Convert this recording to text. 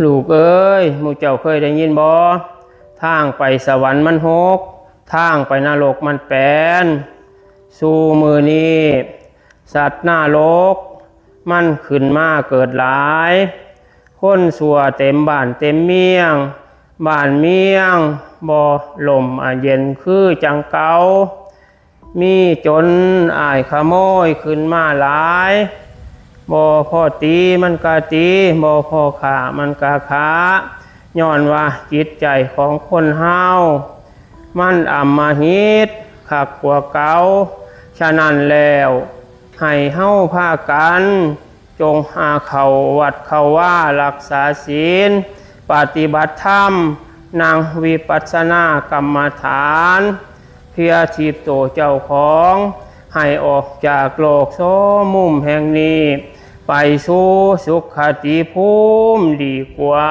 ลูกเอ้ยหมู่เจ้าเคยได้ยินบ่ทางไปสวรรค์มันหกทางไปนรกมันแปดสู่มือนี้สัตว์นรกมันขึ้นมาเกิดหลายคนสัวเต็มบ้านเต็มเมียงบ้านเมียงบ่ลมเย็นคือจังเก่ามีจนอายขโมยขึ้นมาหลายบ่พอตีมันกะตีบ่พอฆ่ามันกะฆ่าย้อนว่าจิตใจของคนเฮามันอำมหิตคักกว่าเก่าฉะนั้นแล้วให้เฮาพากันจงหาเข้าวัดเข้าว่ารักษาศีลปฏิบัติธรรมนั่งวิปัสสนากรรมฐานเพื่อทีบโตเจ้าของให้ออกจากโลกโสมุมแห่งนี้ไปสู่สุขติภูมิดีกว่า